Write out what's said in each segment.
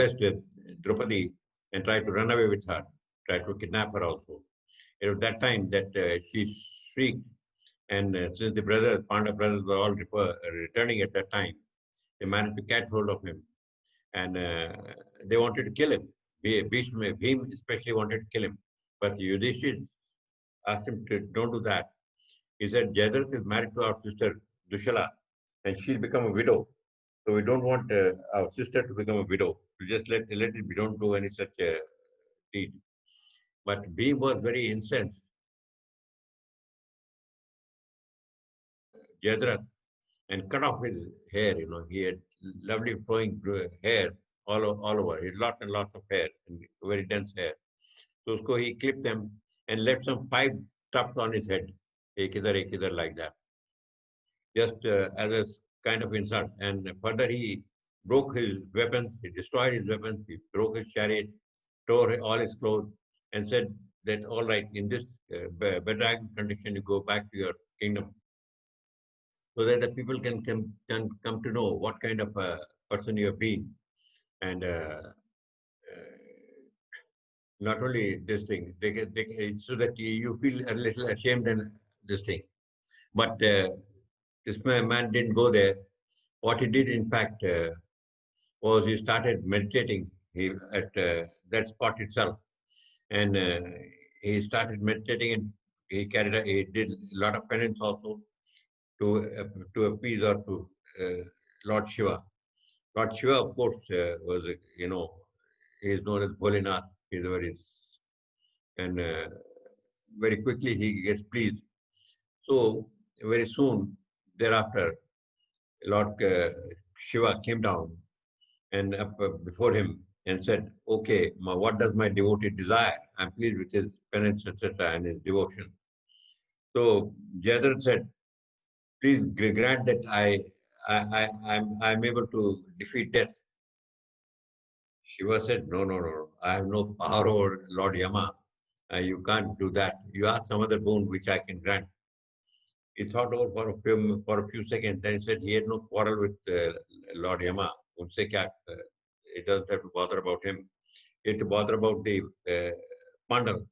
molest Draupadi and try to run away with her, try to kidnap her also. At that time, that she shrieked, and since the brothers, Pandava brothers, were all returning at that time, they managed to catch hold of him, and they wanted to kill him. Bhishma, Bhim especially wanted to kill him, but Yudhishthir asked him to don't do that. He said, Jayadratha is married to our sister Dushala, and she'll become a widow. So we don't want our sister to become a widow. We just let it be. Don't do any such deed. But Bhim was very incensed. Jayadratha and cut off his hair. He had lovely flowing hair all over. He had lots and lots of hair, and very dense hair. So he clipped them and left some 5 tufts on his head, ek idhar like that, just as a kind of insult. And further, he broke his weapons, he destroyed his weapons, he broke his chariot, tore all his clothes, and said that, all right, in this bedraggled condition, you go back to your kingdom, so that the people can come to know what kind of a person you have been. And not only this thing, so that you feel a little ashamed and this thing. But this man didn't go there. What he did, in fact, was he started meditating at that spot itself. And he started meditating, and he did a lot of penance also to appease or to Lord Shiva. Lord Shiva, of course, was, he is known as Bholenath. He is and very quickly he gets pleased. So very soon thereafter, Lord Shiva came down and up before him and said, okay, what does my devotee desire? I'm pleased with his penance, etc., and his devotion. So Jayadratha said, please grant that I'm able to defeat death. Shiva said, no, I have no power over Lord Yama. You can't do that. You ask some other boon which I can grant. He thought over for a few seconds, then he said he had no quarrel with Lord Yama. It doesn't have to bother about him. He had to bother about the Pandavas.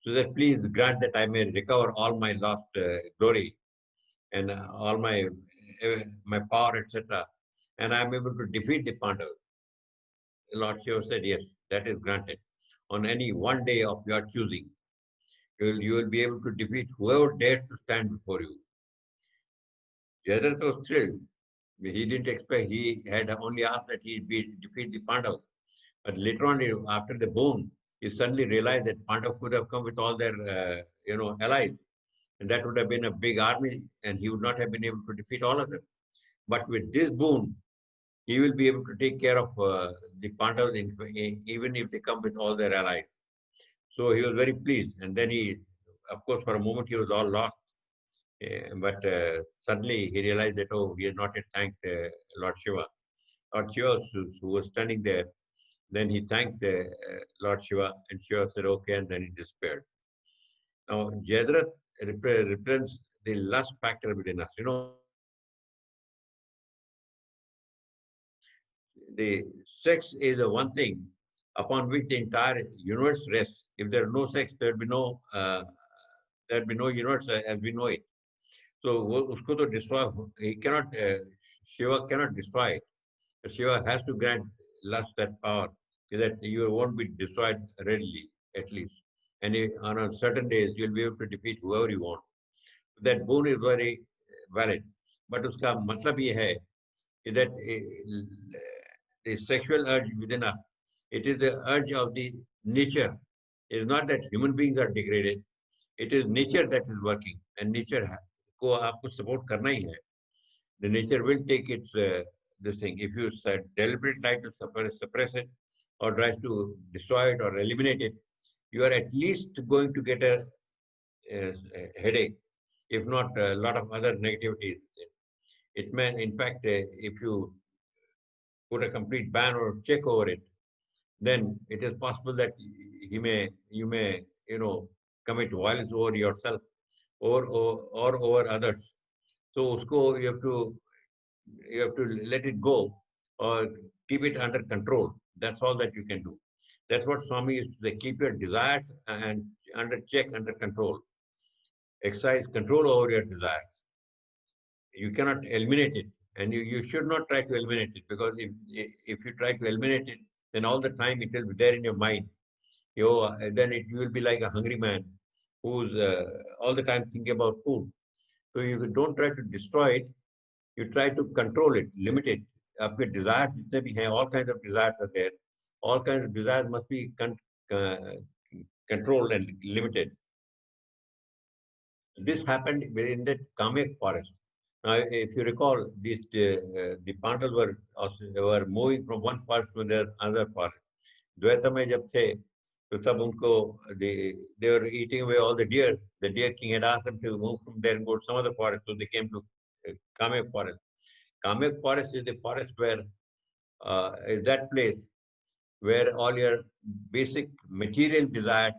So that please grant that I may recover all my lost glory and all my power, etc. And I am able to defeat the Pandavas. Lord Shiva said, yes, that is granted. On any one day of your choosing, you will be able to defeat whoever dares to stand before you. Jayadratha was thrilled. He didn't expect, he had only asked that he defeat the Pandavas. But later on, after the boon, he suddenly realized that Pandavas could have come with all their, allies. And that would have been a big army, and he would not have been able to defeat all of them. But with this boon, he will be able to take care of the Pandavas, even if they come with all their allies. So he was very pleased. And then he, of course, for a moment, he was all lost. But suddenly he realized that, oh, he had not yet thanked Lord Shiva. Lord Shiva, who was standing there, then he thanked Lord Shiva, and Shiva said, okay, and then he disappeared. Now, Jayadratha represents the lust factor within us. The sex is the one thing upon which the entire universe rests. If there is no sex, there will be no universe as we know it. So, usko to destroy, he cannot, Shiva cannot destroy it. Shiva has to grant lust that power, so that you won't be destroyed readily, at least. And on a certain days, you'll be able to defeat whoever you want. That boon is very valid. But uska matlab ye hai that the sexual urge within us, it is the urge of the nature. It is not that human beings are degraded. It is nature that is working, and nature को आपको support करना ही है. The nature will take its this thing. If you deliberately try to suppress it, or try to destroy it or eliminate it, you are at least going to get a headache, if not a lot of other negativities. It may, in fact, if you put a complete ban or check over it, then it is possible that you may commit violence over yourself or over others. So you have to let it go or keep it under control. That's all that you can do. That's what Swami used to say. Keep your desires and under check, under control. Exercise control over your desires. You cannot eliminate it, and you should not try to eliminate it, because if you try to eliminate it, then all the time it will be there in your mind. Then you will be like a hungry man who's all the time thinking about food. So you don't try to destroy it. You try to control it, limit it. आपके desires जितने भी हैं, all kinds of desires are there. All kinds of desires must be uh, controlled and limited. This happened within the Kamek forest. Now, if you recall, the Pandavas were moving from one forest to the another forest. Dvaita में जब थे, तो तब उनको they were eating away all the deer. The deer king had asked them to move from there and go to some other forest, so they came to Kamek forest. Kamek forest is the forest where is that place where all your basic material desires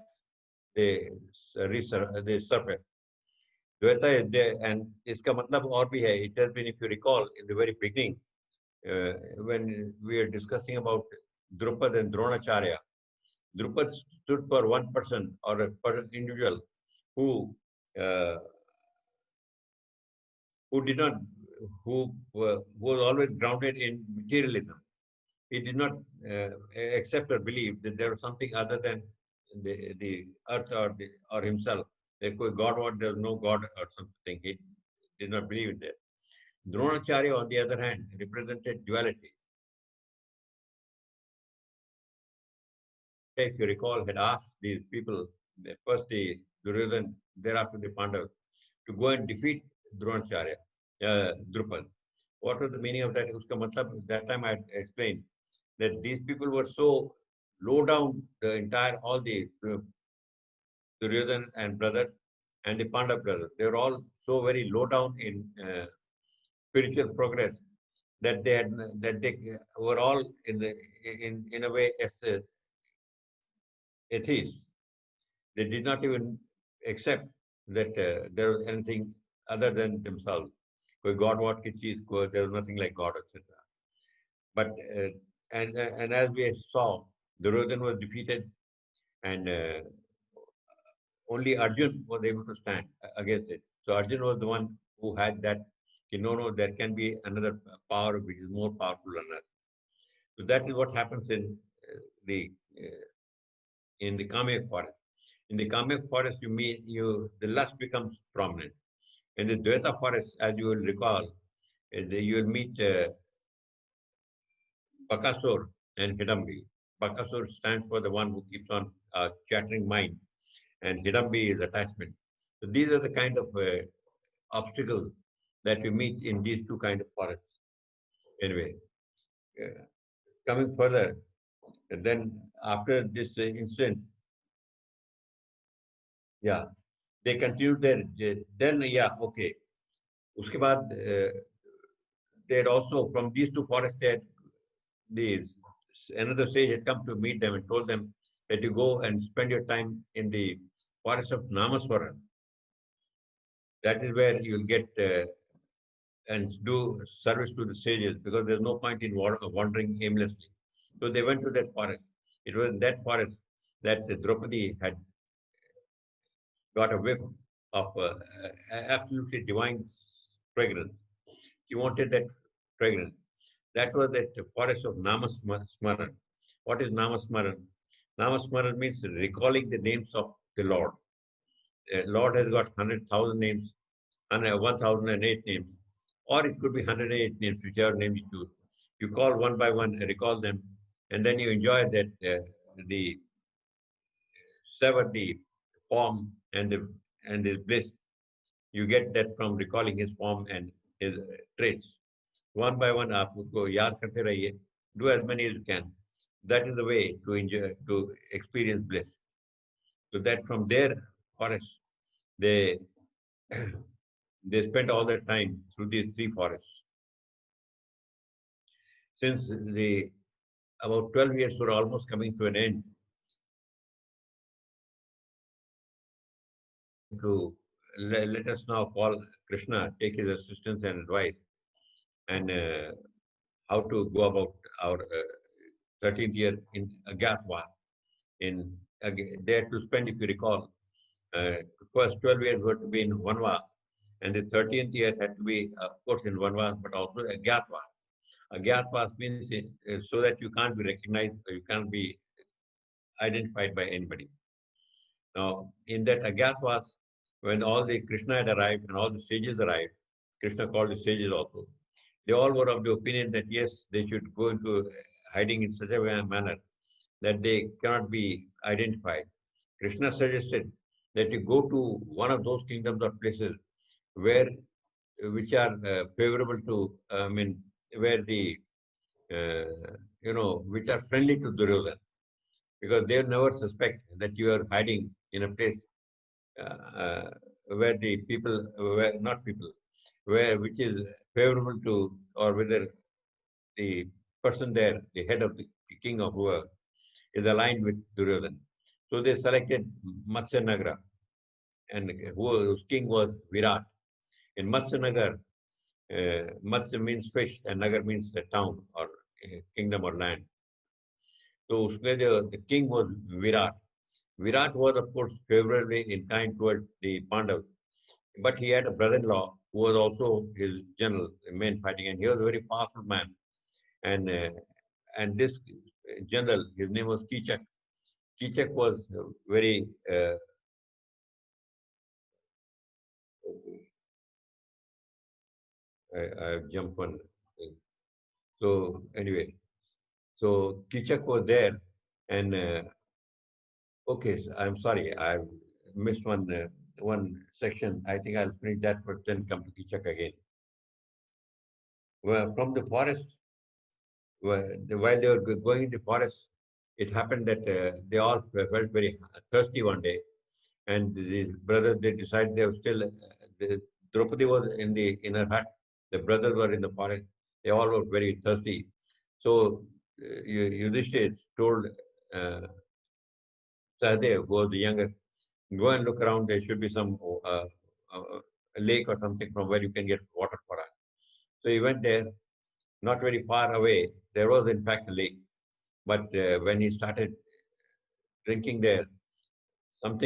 they they surface. Dvaita is there, and इसका मतलब और भी है. It has been, if you recall, in the very beginning, uh, when we are discussing about Drupad and Dronacharya, Drupad stood for one person or a individual who uh, who did not who was always grounded in materialism. He did not accept or believe that there was something other than the earth or himself. There was God, or there was no God or something. He did not believe in that. Dronacharya, on the other hand, represented duality. If you recall, had asked these people, first the Duryodhan, thereafter the Pandavas, to go and defeat Dronacharya, Drupad. What was the meaning of that? Uska matlab, that time I explained that these people were so low down, the entire, all the Duryodhan and brother and the Pandav brothers, they were all so very low down in spiritual progress that they were all in a way as atheists. They did not even accept that there was anything other than themselves. कोई God what की चीज को, there was nothing like God, etc. But and as we saw, Duryodhan was defeated, and only Arjun was able to stand against it. So Arjun was the one who had that. No, there can be another power which is more powerful than us. So that is what happens the uh, in the Kame forest. In the Kame forest, the lust becomes prominent. In the Dvaita forest, as you will recall, you will meet Bakasur and Hidambi. Bakasur stands for the one who keeps on chattering mind, and Hidambi is attachment. So these are the kind of obstacles that we meet in these two kind of forests. Anyway, uh, coming further, then after this incident, yeah, they continued their, then yeah, okay. उसके बाद they had also, from these two forests, the another sage had come to meet them and told them that you go and spend your time in the forest of Namaswaran. That is where you'll get and do service to the sages, because there's no point in wandering aimlessly. So they went to that forest. It was in that forest that Draupadi had got a whiff of absolutely divine fragrance. She wanted that fragrance. That was that forest of Namasmaran. What is Namasmaran? Namasmaran means recalling the names of the Lord. Lord has got 100,000 names, 1,008 names, or it could be 108 names, whichever name you choose. You call one by one, recall them, and then you enjoy that the sever the form and his bliss. You get that from recalling his form and his traits. One by one, आप उसको याद करते रहिए. Do as many as you can. That is the way to enjoy, to experience bliss. So that from their forest, they they spent all their time through these three forests. Since the about 12 years were almost coming to an end, to let us now call Krishna, take his assistance and advice, and how to go about our 13th year in Agatha. They had to spend, if you recall, first 12 years were to be in Vanva, and the 13th year had to be, of course, in Vanva, but also Agatha. Agyatvas means so that you can't be recognized, or you can't be identified by anybody. Now, in that Agyatvas, when all the Krishna had arrived and all the sages arrived, Krishna called the sages also, they all were of the opinion that yes, they should go into hiding in such a manner that they cannot be identified. Krishna suggested that you go to one of those kingdoms or places where which are favorable to, where the which are friendly to Duryodhana, because they'll never suspect that you are hiding in a place uh, where the people, where not people, where which is favorable to, or whether the person there, the head of the king of whoever, is aligned with Duryodhana. So they selected Matsya Nagra, and whose king was Virat. In Matsya Nagar, Matsya means fish, and Nagar means the town or kingdom or land. So the king was Virat. Virat was, of course, favorably inclined towards the Pandavas, but he had a brother-in-law who was also his general, main fighting, and he was a very powerful man. And this general, his name was Kichak. Kichak was very I jumped one thing. So anyway, so Kichak was there, and okay, so I'm sorry, I missed one section. I think I'll finish that, but then come to Kichak again. Well, from the forest, while they were going in the forest, it happened that they all felt very thirsty one day, and the brothers they decided they were still. The, Draupadi was in her hut. The brothers were in the forest. They all were very thirsty. So Yudhishthir told uh, Sahadev, who was the younger, go and look around. There should be some a lake or something from where you can get water for us. So he went there. Not very far away, there was in fact a lake. But when he started drinking there, some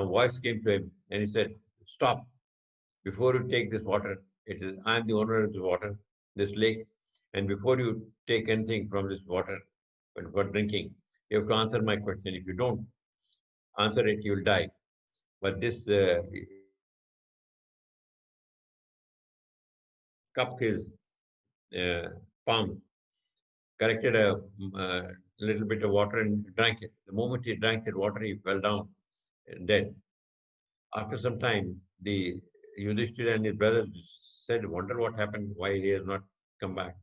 voice came to him, and he said, "Stop! Before you take this water, I am the owner of the water, this lake, and before you take anything from this water for drinking, you have to answer my question. If you don't answer it, you will die." But this cupped his uh, palm, collected a little bit of water, and drank it. The moment he drank that water, he fell down dead. After some time, the Yudhishthira and his brothers said, "Wonder what happened, why he has not come back."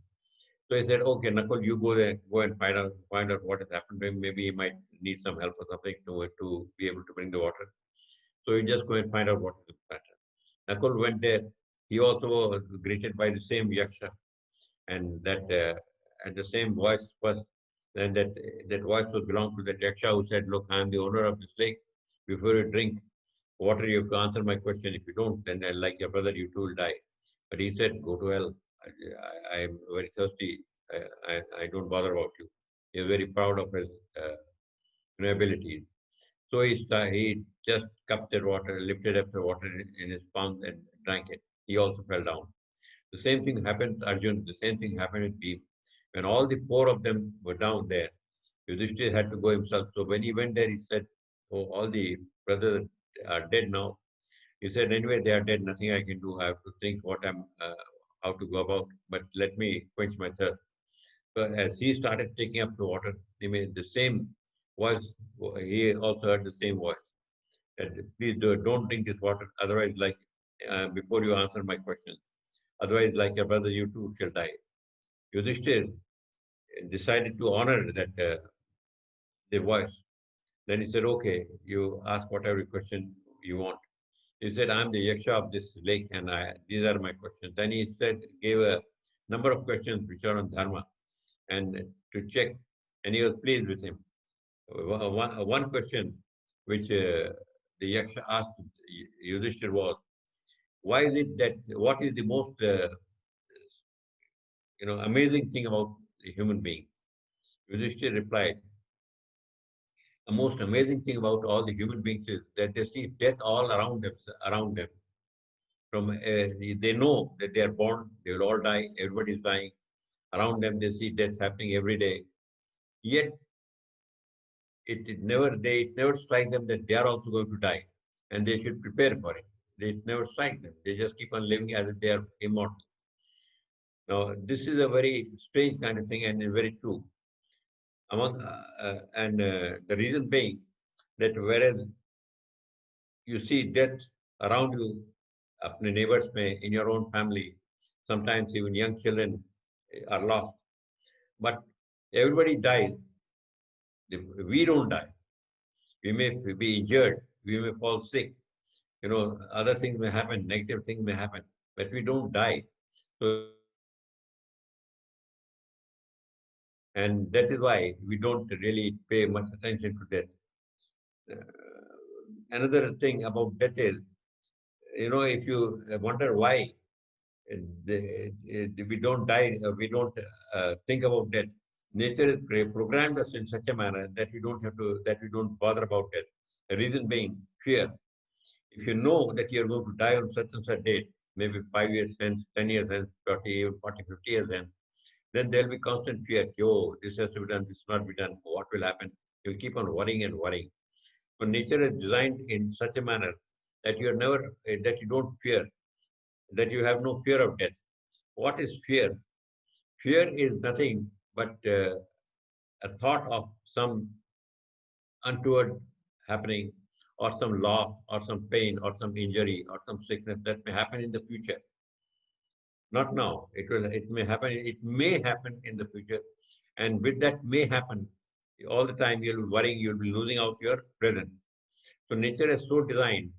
So he said, "Okay, Nakul, you go there, go and find out what has happened to him. Maybe he might need some help or something to be able to bring the water." So you just go and find out what is the matter. Nakul went there. He also was greeted by the same yaksha, and the same voice first. Then that voice was belonged to that yaksha who said, "Look, I am the owner of this lake. Before you drink water, you have to answer my question. If you don't, then like your brother, you too will die." But he said, "Go to hell. I am very thirsty. I don't bother about you." He was very proud of his abilities. So he just cupped that water, lifted up the water in his palm and drank it. He also fell down. The same thing happened to Arjun. The same thing happened with Bhim. When all the four of them were down there, Yudhishthira had to go himself. So when he went there, he said, "Oh, all the brothers are dead now." He said, "Anyway, they are dead. Nothing I can do. I have to think how to go about. But let me quench my thirst." So as he started taking up the water, he made the same voice. He also heard the same voice. That, "Please don't drink this water. Otherwise, before you answer my question, otherwise, like your brother, you too shall die." Yudhishthir decided to honor that the voice. Then he said, "Okay, you ask whatever question you want." He said, "I'm the yaksha of this lake, and these are my questions." Then he said, gave a number of questions which are on dharma, and to check, and he was pleased with him. One question which the yaksha asked Yudhishthir was, "Why is it that what is the most amazing thing about the human being?" Yudhishthir replied, the most amazing thing about all the human beings is that they see death all around them. Around them. They know that they are born, they will all die, everybody is dying. Around them, they see death happening every day. Yet, it never strikes them that they are also going to die and they should prepare for it. It never strikes them. They just keep on living as if they are immortal. Now, this is a very strange kind of thing and very true. The reason being that whereas you see death around you, अपने neighbors में, in your own family, sometimes even young children are lost. But everybody dies. We don't die. We may be injured. We may fall sick. Other things may happen. Negative things may happen. But we don't die. So and that is why we don't really pay much attention to death. Another thing about death is, if you wonder why we don't die, we don't think about death. Nature is programmed us in such a manner that we don't bother about death. The reason being fear. If you know that you're going to die on such and such date, maybe 5 years hence, 10 years hence, 30, even 40, 50 years hence, then there'll be constant fear. Oh, this has to be done, this not be done. What will happen? You'll keep on worrying and worrying. But nature is designed in such a manner that that you don't fear, that you have no fear of death. What is fear? Fear is nothing but a thought of some untoward happening or some loss or some pain or some injury or some sickness that may happen in the future. Not now. It may happen. It may happen in the future. And with that may happen, all the time you'll be worrying, you'll be losing out your present. So nature is so designed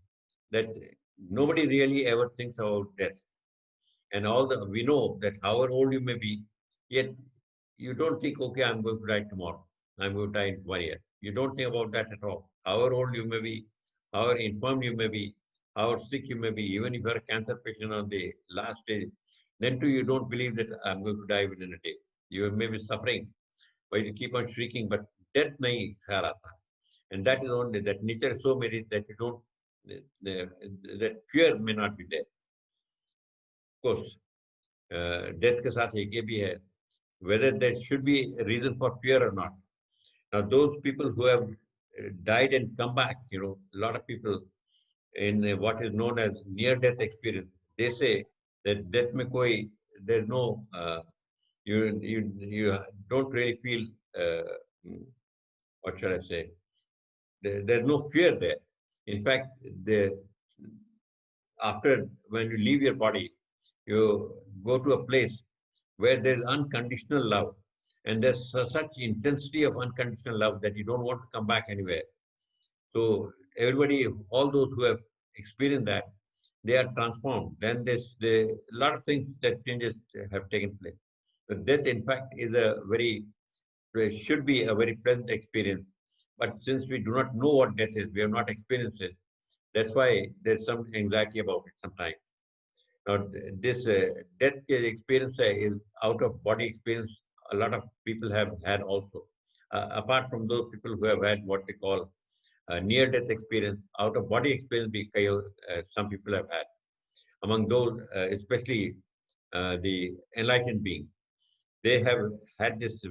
that nobody really ever thinks about death. And we know that however old you may be, yet you don't think, okay, I'm going to die tomorrow. I'm going to die in 1 year. You don't think about that at all. However old you may be, however infirm you may be, however sick you may be, even if you're a cancer patient on the last stage, then too you don't believe that I'm going to die within a day. You may be suffering, but you keep on shrieking, but death nahi khayal aata. And that is only that nature is so made it that you don't, that fear may not be there. Of course, death के साथ एक ये भी है, whether there should be a reason for fear or not. Now, those people who have died and come back, a lot of people in what is known as near-death experience, they say that death mein koi, there's no, you don't really feel, uh, what should I say, there's no fear there. In fact, after when you leave your body, you go to a place where there's unconditional love. And there's such intensity of unconditional love that you don't want to come back anywhere. So everybody, all those who have experienced that, they are transformed. Then a lot of things that changes have taken place. So death, in fact, should be a very pleasant experience. But since we do not know what death is, we have not experienced it. That's why there's some anxiety about it sometimes. Now, this death experience is out of body experience. A lot of people have had also. Apart from those people who have had what they call near death experience, out of body experience, some people have had. Among those, especially the enlightened being, they have had this,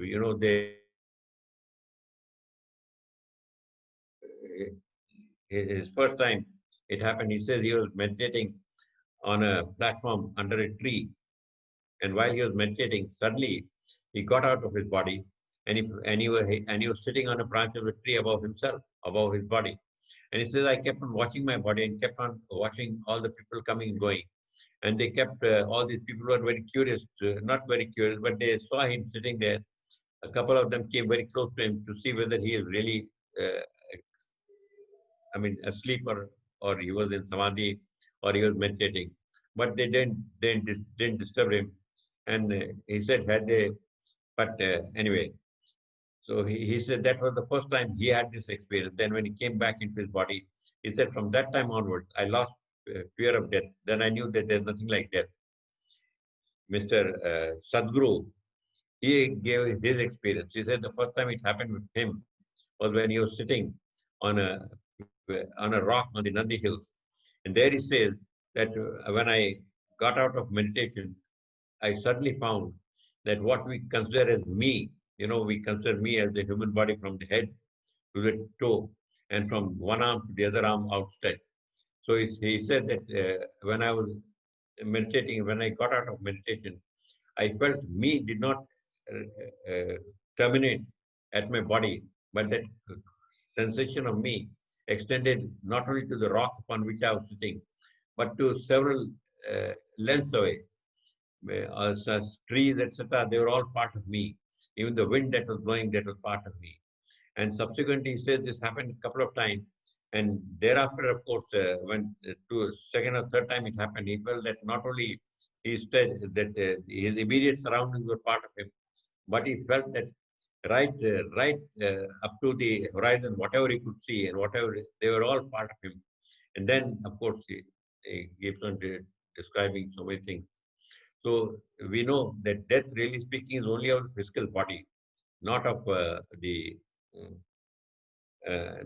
his first time it happened, he says he was meditating on a platform under a tree. And while he was meditating, suddenly he got out of his body and he was sitting on a branch of a tree above himself, above his body. And he says, I kept on watching my body and kept on watching all the people coming and going. And they kept, all these people were very curious, not very curious, but they saw him sitting there. A couple of them came very close to him to see whether he is really, uh, asleep or he was in samadhi or he was meditating. But they didn't disturb him. And he said, had they, but anyway, so he said that was the first time he had this experience. Then when he came back into his body, he said, from that time onwards, I lost fear of death. Then I knew that there's nothing like death. Mr. Sadhguru, He gave his experience. He said the first time it happened with him was when he was sitting on a rock on the Nandi Hills. And there he says that when I got out of meditation, I suddenly found that what we consider as me, we consider me as the human body from the head to the toe and from one arm to the other arm outstretched. So he said that when I was meditating, when I got out of meditation, I felt me did not terminate at my body, but that sensation of me extended not only to the rock upon which I was sitting, but to several lengths away. Such trees, etc., they were all part of me. Even the wind that was blowing, that was part of me. And subsequently, he says this happened a couple of times. And thereafter, of course, when to second or third time it happened, he felt that not only he said that his immediate surroundings were part of him, but he felt that right up to the horizon, whatever he could see and whatever, they were all part of him. And then, of course, he keeps on describing so many things. So we know that death, really speaking, is only our physical body, not of uh,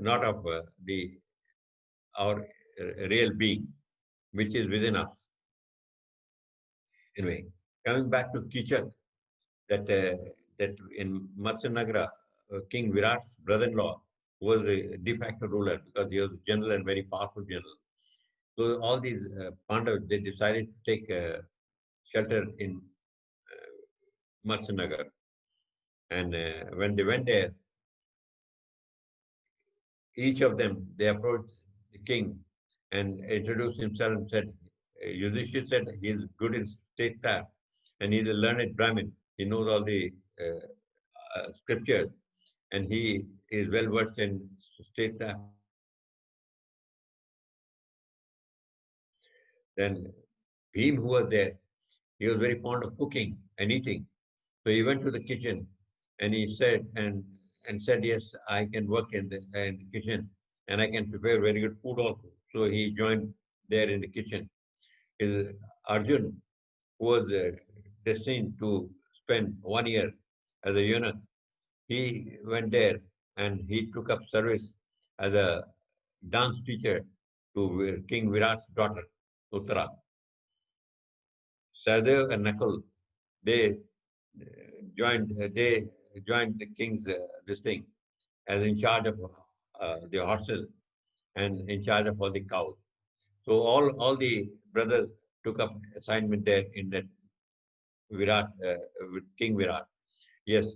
not of the our real being, which is within us. Anyway, coming back to Kichak, that in Matsanagara, King Virat's brother-in-law was a de facto ruler because he was a general and very powerful general. So all these Pandavas, they decided to take shelter in Matsanagar. And when they went there, each of them, they approached the king and introduced himself and said, Yudhishthir said he is good in statecraft and he's a learned Brahmin. He knows all the scriptures and he is well versed in statecraft. Then Bhim, who was there, he was very fond of cooking and eating. So he went to the kitchen and he said, and said, yes, I can work in the kitchen and I can prepare very good food also. So he joined there in the kitchen. His Arjun, who was destined to spend 1 year as a eunuch, he went there and he took up service as a dance teacher to King Virat's daughter, Uttara. Sahadev and Nakul, they they joined the king's this thing as in charge of the horses and in charge of all the cows. So all the brothers took up assignment there in that Virat with King Virat. Yes,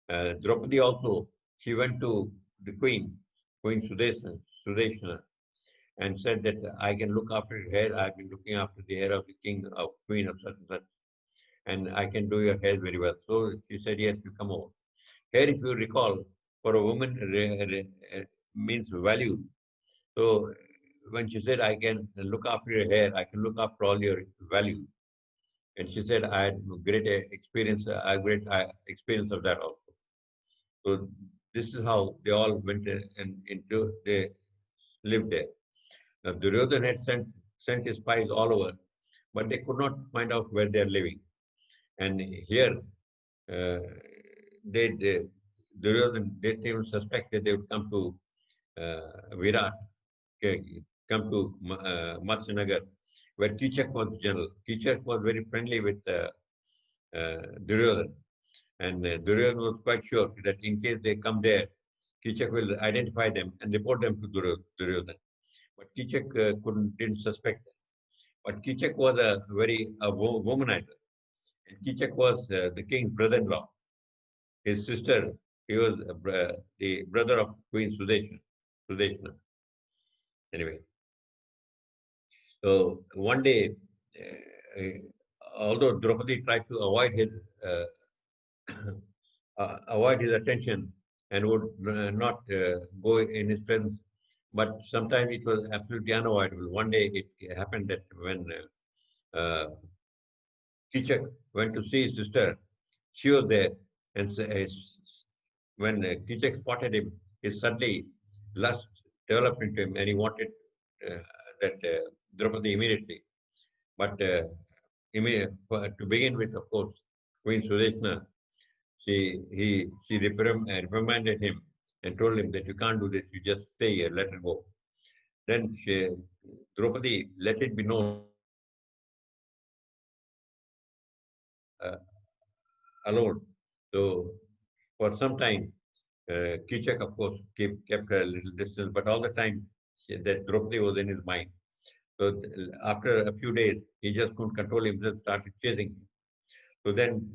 Draupadi also, she went to the Queen Sudeshna, and said that I can look after your hair. I've been looking after the hair of the king of queen of such and such, and I can do your hair very well. So she said, yes, you come over. Here, if you recall, for a woman means value. So when she said, I can look after your hair, I can look after all your value. And she said, I had great experience, I had great experience of that also. So this is how they all went they lived there. Now, Duryodhan had sent his spies all over, but they could not find out where they are living. And here, uh, they Duryodhan didn't even suspect that they would come to Virat, come to Matsanagar, where Kichak was general. Kichak was very friendly with Duryodhan. And Duryodhan was quite sure that in case they come there, Kichak will identify them and report them to Duryodhan. But Kichak didn't suspect that. But Kichak was a womanizer. And Kichak was the king's brother-in-law. His sister, he was the brother of Queen Sudeshna. Anyway, so one day, although Draupadi tried to uh, avoid his attention and would not go in his presence, but sometimes it was absolutely unavoidable. One day it happened that when Kichak went to see his sister, she was there, and when Kichak spotted him, he suddenly lust developed into him, and he wanted uh, that Draupadi immediately. But to begin with, of course, Queen Sudeshna, reprimanded him and told him that you can't do this. You just stay here. Let it go. Then Draupadi let it be known that she wants to be alone. So for some time, Kichak, of course, kept a little distance, but all the time that Draupadi was in his mind. So after a few days, he just couldn't control himself, started chasing him. So then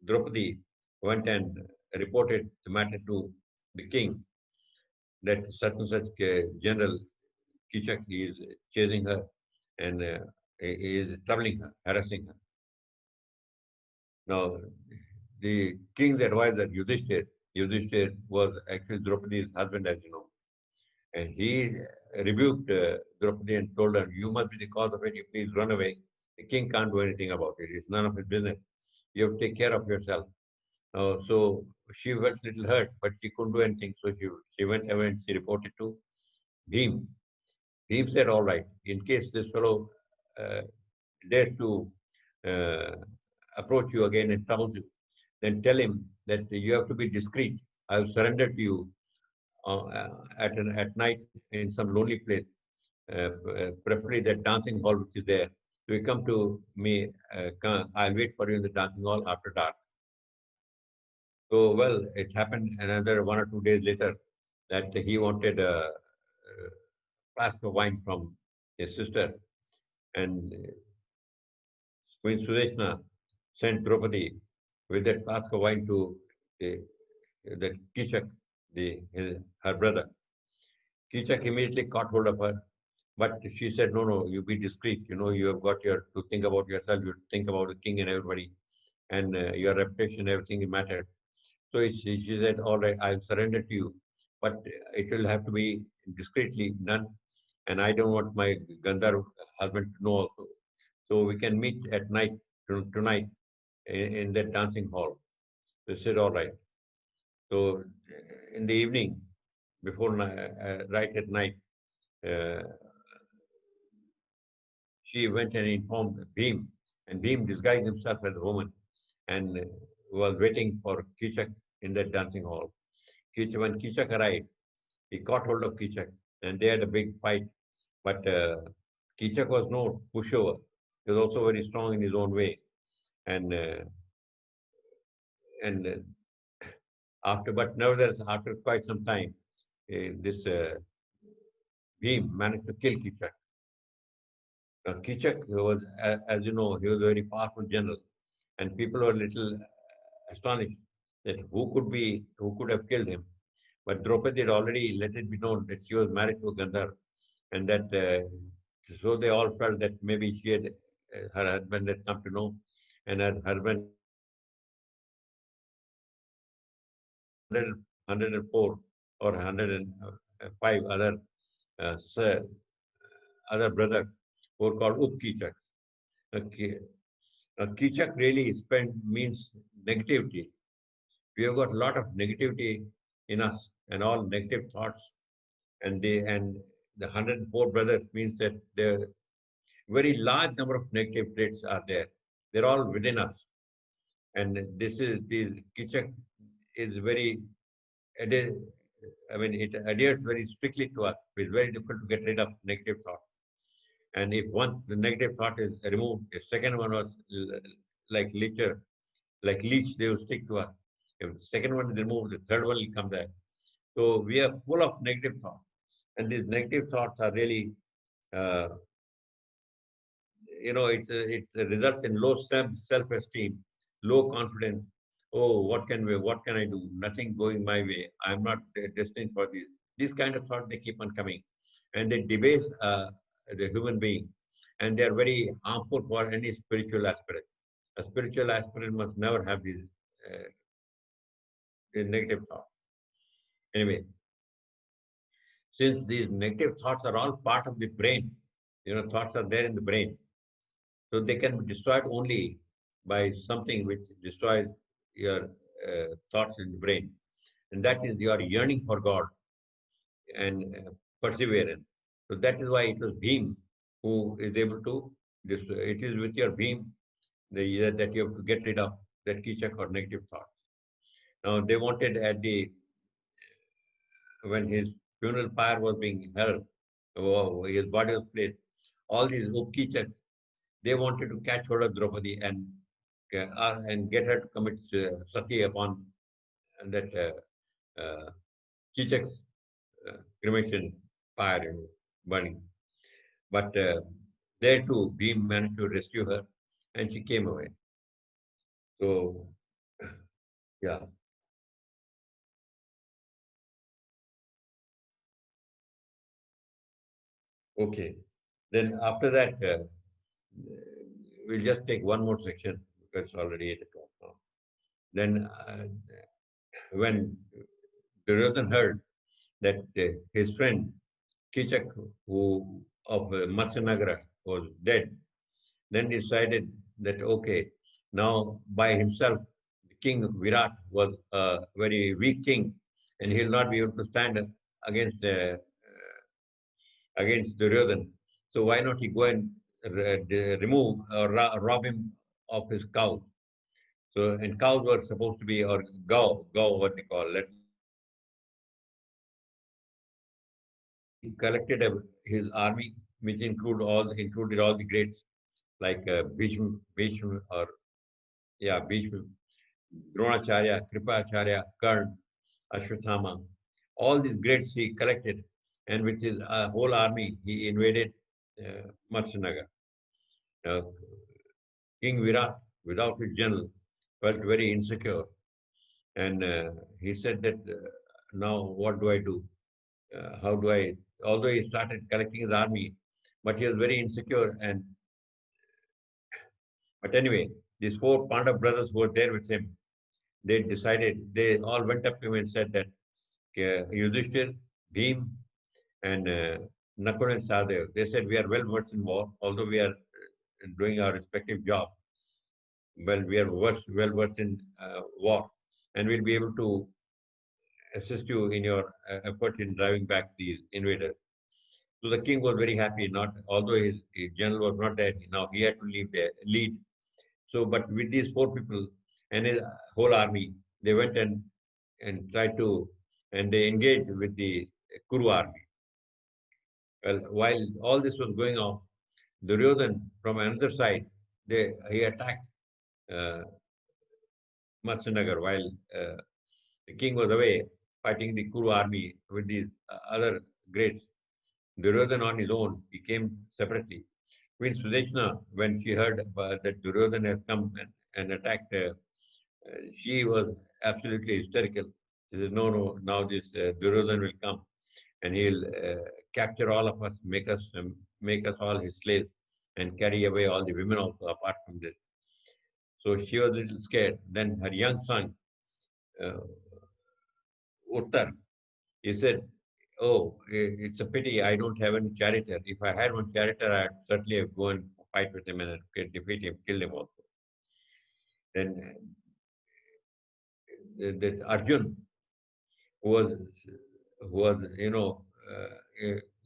Draupadi went and reported the matter to the king that such and such general Kishak is chasing her and is troubling her, harassing her. Now, the king's advisor, Yudhishthir was actually Draupadi's husband, as you know, and he rebuked Draupadi and told her, "You must be the cause of it. You please run away. The king can't do anything about it. It's none of his business. You have to take care of yourself." So she felt a little hurt, but she couldn't do anything. So she went away and she reported to Bhim. Bhim said, "All right, in case this fellow uh, dares to uh, approach you again and trouble you, then tell him that you have to be discreet. I will surrender to you at night in some lonely place, preferably that dancing hall which is there. So you come to me, I'll wait for you in the dancing hall after dark." So, well, it happened another 1 or 2 days later that he wanted a flask of wine from his sister, and Queen Sudeshna sent Draupadi with that flask of wine to the, the Kishak, her brother. Kishak immediately caught hold of her, but she said, "No, no, you be discreet. You know, you have got to think about yourself, you think about the king and everybody, and your reputation, everything matters." So she said, "All right, I'll surrender to you, but it will have to be discreetly done, and I don't want my Gandhar husband to know also. So we can meet at night tonight in that dancing hall." So she said, "All right." So in the evening, right at night, uh, she went and informed Bhim, and Bhim disguised himself as a woman and was waiting for Kichak in that dancing hall. When Kichak arrived, he caught hold of Kichak, and they had a big fight. But Kichak was no pushover. He was also very strong in his own way. And and but nevertheless, after quite some time, this Bhim managed to kill Kichak. Now, Kichak was, as you know, he was a very powerful general, and people were a little astonished that who could have killed him. But Draupadi had already let it be known that she was married to a Gandhar, and that so they all felt that maybe her husband had come to know, and her husband had one hundred and four or 105 uh, other brothers who were called Upkichak. Kichak really means negativity. We have got a lot of negativity in us and all negative thoughts, and the 104 brothers means that the very large number of negative traits are there. They're all within us. And this is the Kichak is very, adhe- I mean, it adheres very strictly to us. It's very difficult to get rid of negative thought. And if once the negative thought is removed, the second one was like leech, they will stick to us. If the second one is removed, the third one will come there. So we are full of negative thoughts. And these negative thoughts are really uh, it results in low self-esteem, low confidence. Oh, what can I do? Nothing going my way. I'm not destined for this. This kind of thought they keep on coming, and they debase the human being, and they are very harmful for any spiritual aspirant. A spiritual aspirant must never have these negative thoughts. Anyway, since these negative thoughts are all part of the brain, thoughts are there in the brain. So they can be destroyed only by something which destroys your thoughts in the brain. And that is your yearning for God and perseverance. So that is why it was Bhim who is able to destroy. It is with your Bhim that you have to get rid of that kichak or negative thought. Now they wanted at the when his funeral pyre was being held, his body was placed. All these upkeechaks, they wanted to catch hold of Draupadi and get her to commit sati upon that Kichak's cremation pyre burning. But there too, Bhim managed to rescue her, and she came away. So yeah, okay. Then after that, we'll just take one more section because it's already 8 o'clock now. Then when Duryodhan heard that his friend Kichak, who of Matsanagara, was dead, then decided that okay, now by himself, King Virat was a very weak king, and he'll not be able to stand against against Duryodhan. So why not he go and remove or rob him of his cows? So and cows were supposed to be or go what they call. Let's say so he collected his army, which included all the greats like Bhishma or yeah Bhishma, Dronacharya, Kripacharya, Karn, Ashwatthama. All these greats he collected, and with his whole army he invaded Matsanagar. Uh, King Virat, without his general, felt very insecure, and he said that now what do I do? How do I? Although he started collecting his army, but he was very insecure. And but anyway, these four Pandav brothers who were there with him, they decided. They all went up to him and said that Yudhishthir, Bhim, and Nakul and Sahadev, they said we are well versed in war, although we are doing our respective job. Well, we are well versed in war, and we'll be able to assist you in your effort in driving back these invaders. So the king was very happy. Not although his general was not there, now he had to lead. So, but with these four people and his whole army, they went and tried to and they engaged with the Kuru army. Well, while all this was going on, Duryodhan from another side, he attacked uh, Matsanagar while the king was away fighting the Kuru army with these other greats. Duryodhan on his own, he came separately. Queen Sudeshna, when she heard that Duryodhan has come and attacked, she was absolutely hysterical. She said, no, no, now this Duryodhan will come and he'll capture all of us, make us all his slaves and carry away all the women also apart from this. So she was a little scared. Then her young son, uh, Uttar, he said, oh, it's a pity I don't have any charioteer. If I had one charioteer, I'd certainly have go and fight with him and defeat him, kill him also. Then that Arjun, who was,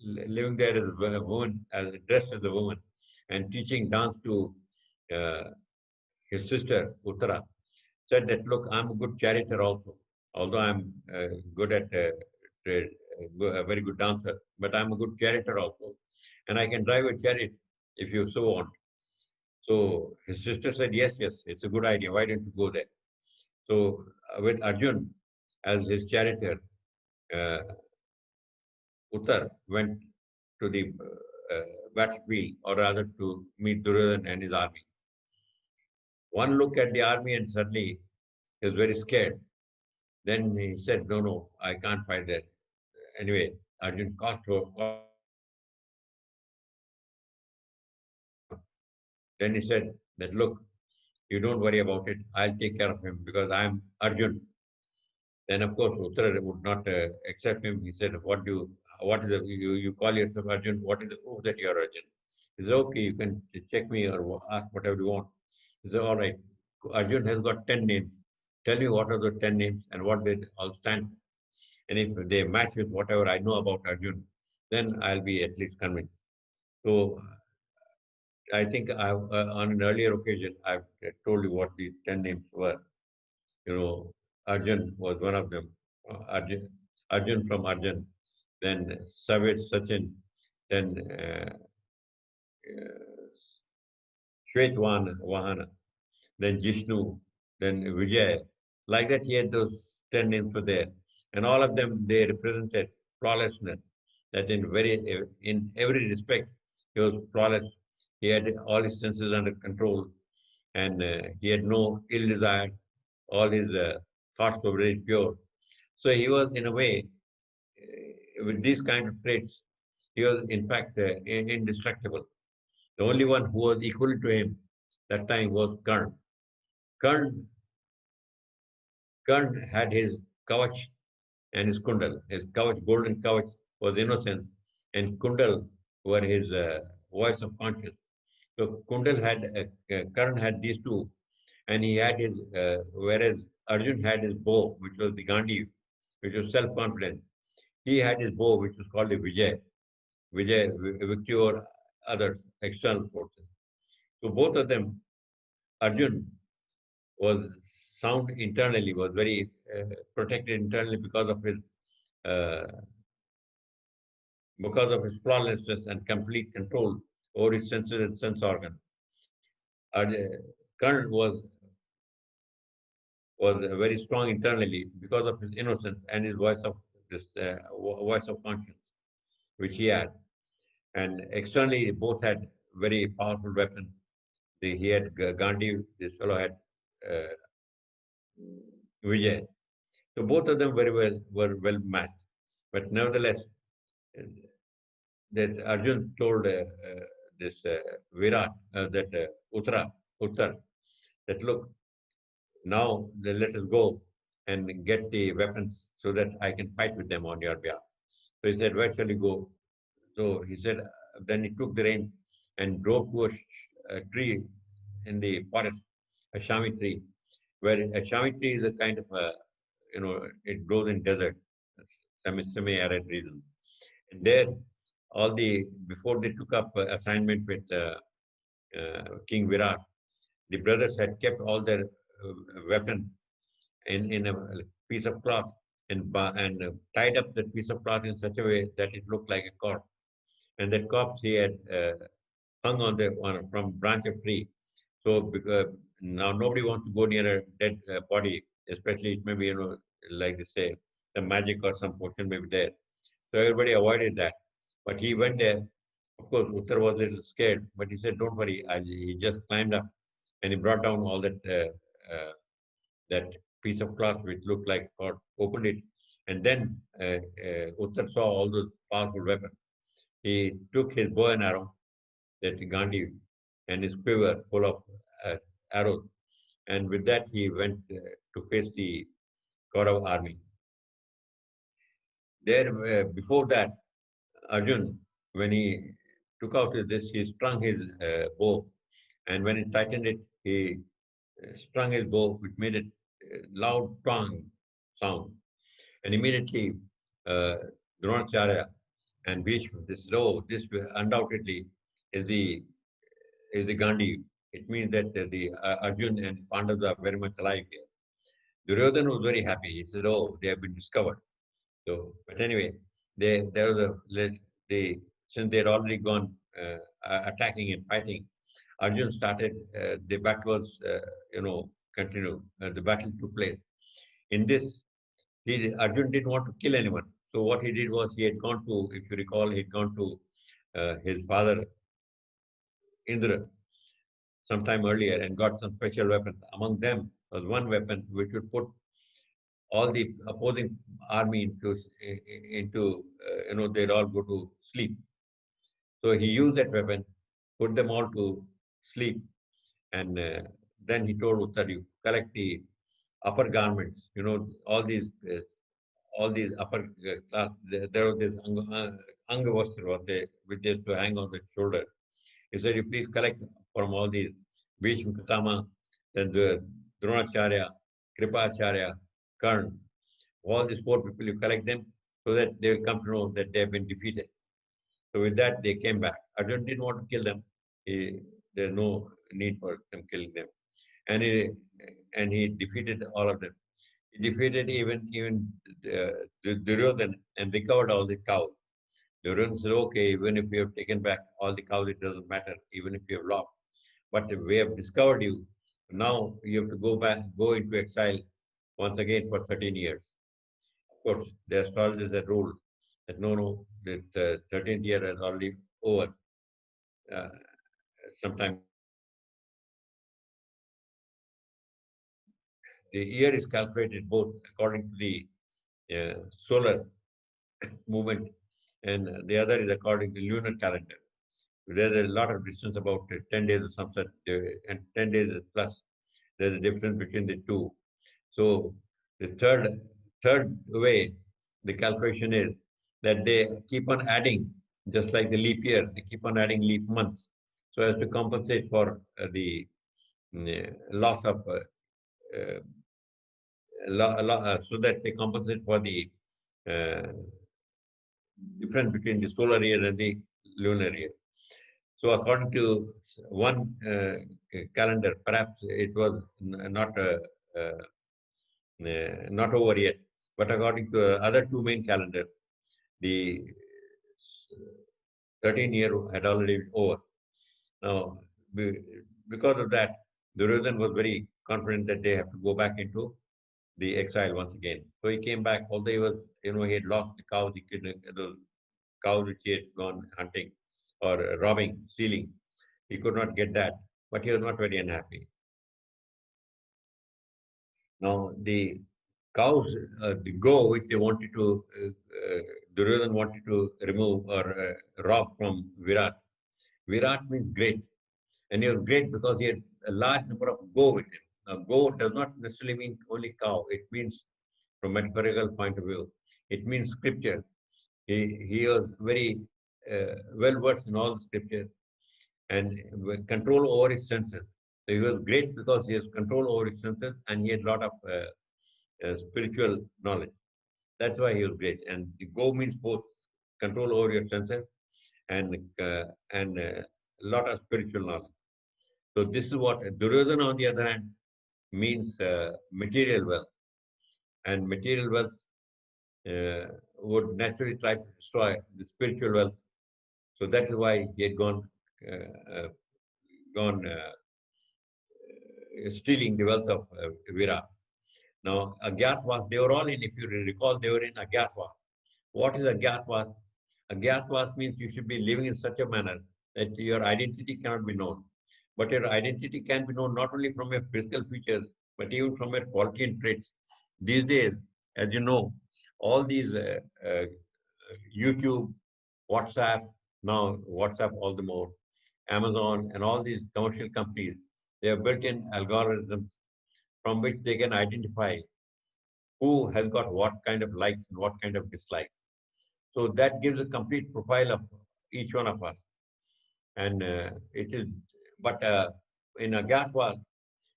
living there as a woman, dressed as a woman, and teaching dance to uh, his sister Uttara, said that, look, I'm a good charioteer also, although I'm good at a very good dancer, but I'm a good charioteer also, and I can drive a chariot if you so want. So his sister said, yes, yes, it's a good idea. Why don't you go there? So with Arjun as his charioteer, uh, Uttar went to the battlefield, or rather to meet Duryodhan and his army. One look at the army and suddenly he was very scared. Then he said, no, no, I can't fight there. Anyway, Arjun caught him and put him down. Then he said that, look, you don't worry about it. I'll take care of him because I'm Arjun. Then, of course, Uttara would not accept him. He said, what is you call yourself Arjun? What is the proof that you are Arjun? He said, okay, you can check me or ask whatever you want. He said, all right, Arjun has got 10 names. Tell me what are the 10 names and what they all stand for. And if they match with whatever I know about Arjun, then I'll be at least convinced. So I think on an earlier occasion, I've told you what the 10 names were. You know, Arjun was one of them. Arjun from Arjun, then Savage Sachin, then Shwetwahana, then Jishnu, then Vijay. Like that, he had those 10 names were there. And all of them, they represented flawlessness. That in every respect, he was flawless. He had all his senses under control, and he had no ill desire. All his thoughts were very pure. So he was, in a way, with these kind of traits, he was, in fact, indestructible. The only one who was equal to him that time was Karn. Karn, Karn had his kavach and his kundal. His kavach, golden kavach, was innocence, and kundal were his voice of conscience. So Kundal had, Karn had these two, and he had his, whereas Arjun had his bow, which was the Gandhi, which was self-confidence. He had his bow, which was called the Vijay, victory over others, external forces. So both of them, Arjun was sound internally, was very protected internally uh, because of his flawlessness and complete control over his senses and sense organ. Karn was very strong internally because of his innocence and his voice of conscience, which he had. And externally, both had very powerful weapons. He had Gandhi, this fellow had uh, Vijay. So both of them were well matched. But nevertheless, uh, that Arjun told this Virat, that Uttar, that look, now let us go and get the weapons so that I can fight with them on your behalf. So he said, where shall we go? So he said, then he took the reins and drove to a tree in the forest, a shami tree, where a shami tree is a kind of it grows in desert, semi-arid region. And there, before they took up assignment with King Virat, the brothers had kept all their weapons in a piece of cloth and tied up that piece of cloth in such a way that it looked like a corpse. And that corpse he had hung from branch of tree. So now nobody wants to go near a dead body, especially it may be like they say some magic or some potion may be there. So everybody avoided that. But he went there. Of course, Uttar was a little scared, but he said, "Don't worry." He just climbed up and he brought down all that piece of cloth which looked like God opened it, and then Uttar saw all those powerful weapons. He took his bow and arrow, that Gandhi, and his quiver full of uh, arrows, and with that he went to face the Kaurav army. There, before that, Arjun, when he took out he strung his bow, and when he tightened it, he strung his bow, which made it loud twang sound. And immediately, uh, Dronacharya and Bhishma, this undoubtedly is the Gandhi. It means that the Arjun and Pandavas are very much alive here. Duryodhana was very happy. He said, "Oh, they have been discovered." So, but anyway, there was they since they had already gone attacking and fighting, Arjun started. The battle was continued. The battle took place. In this, Arjun didn't want to kill anyone. So what he did was he had gone to, if you recall, he had gone to his father Indra sometime earlier and got some special weapons. Among them was one weapon which would put all the opposing army into they'd all go to sleep. So he used that weapon, put them all to sleep, and then he told Uttar, you collect the upper garments, all these upper class, there was this angavastra, which is to hang on the shoulder. He said, you please collect from all these Bhishma, Pitama, then the Dronacharya, Kripacharya, Karn, all these four people, you collect them so that they will come to know that they have been defeated. So with that, they came back. Arjun didn't want to kill them. There's no need for them killing them. And he defeated all of them. He defeated even Duryodhan and recovered all the cows. Duryodhan said, okay, even if we have taken back all the cows, it doesn't matter, even if you have lost. But we have discovered you. Now you have to go back, go into exile once again for 13 years. Of course, the astrologers had ruled that no, the 13th year is already over uh, sometime before. The year is calculated both according to the solar movement and the other is according to lunar calendar. There's a lot of distance, about 10 days or something, and 10 days plus. There's a difference between the two. So the third way, the calculation is that they keep on adding, just like the leap year, they keep on adding leap months, so as to compensate for the loss of uh, so that they compensate for the uh, difference between the solar year and the lunar year. So according to one calendar, perhaps it was not over yet. But according to other two main calendars, the 13 year had already been over. Now, because of that, Duryodhan was very confident that they have to go back into the exile once again. So he came back, although he was, he had lost the cows, the cows which he had gone hunting or robbing, stealing. He could not get that, but he was not very unhappy. Now, the cows, the go which they wanted to, Duryodhan wanted to remove or rob from Virat. Virat means great, and he was great because he had a large number of go with him. Now, go does not necessarily mean only cow. It means, from metaphorical point of view, it means scripture. He was very well versed in all the scripture and control over his senses. So he was great because he has control over his senses and he had a lot of spiritual knowledge. That's why he was great. And the go means both control over your senses and a lot of spiritual knowledge. So this is what Duryodhana, on the other hand, means material wealth, and material wealth would naturally try to destroy the spiritual wealth. So that is why he had gone stealing the wealth of Virat. Now, Agyatwas, they were all in, if you recall, they were in Agyatwas. What is Agyatwas? Agyatwas means you should be living in such a manner that your identity cannot be known. But your identity can be known not only from your physical features, but even from your quality and traits. These days, as you know, all these YouTube, WhatsApp, now WhatsApp all the more, Amazon, and all these commercial companies, they have built in algorithms from which they can identify who has got what kind of likes and what kind of dislikes. So that gives a complete profile of each one of us. And it is, but in a Agyatwas,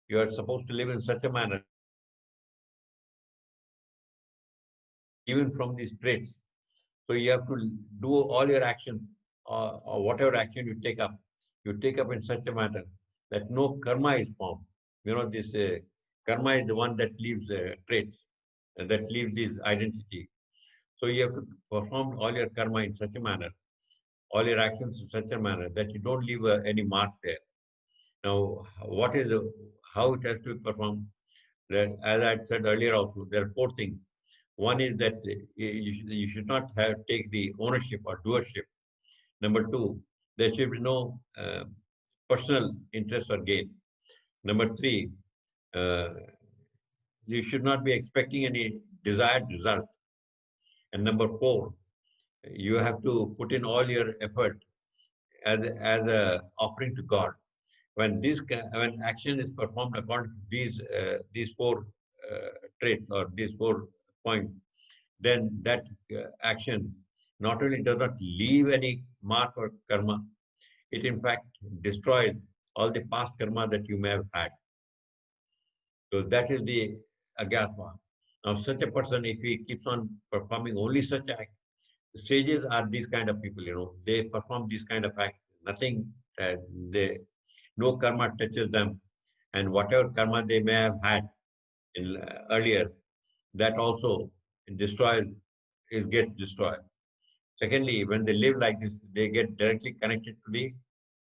you are supposed to live in such a manner that no karma is formed, even from these traits. So you have to do all your actions, or whatever action you take up in such a manner that no karma is formed. This karma is the one that leaves traits, and that leaves this identity. So you have to perform all your karma in such a manner, all your actions in such a manner that you don't leave any mark there. Now, how it has to be performed? That, as I said earlier, also there are four things. One is that you should not take the ownership or doership. Number two, there should be no personal interest or gain. Number three, uh, you should not be expecting any desired results. And number four, you have to put in all your effort as a offering to God. When action is performed according to these four traits or these 4 points, then that action not only does not leave any mark or karma, it in fact destroys all the past karma that you may have had. So that is the agyatva. Now, such a person, if he keeps on performing only such acts, sages are these kind of people. They perform these kind of acts. Nothing, they no karma touches them, and whatever karma they may have had in earlier, that also destroys, it gets destroyed. Secondly, when they live like this, they get directly connected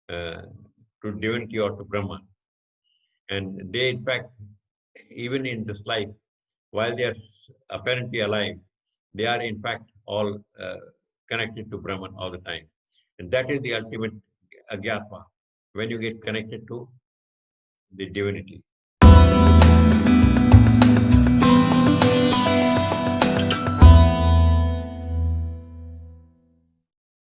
uh, to divinity or to Brahman. And they, in fact, even in this life, while they are apparently alive, they are in fact all connected to Brahman all the time. And that is the ultimate agyatva, when you get connected to the divinity.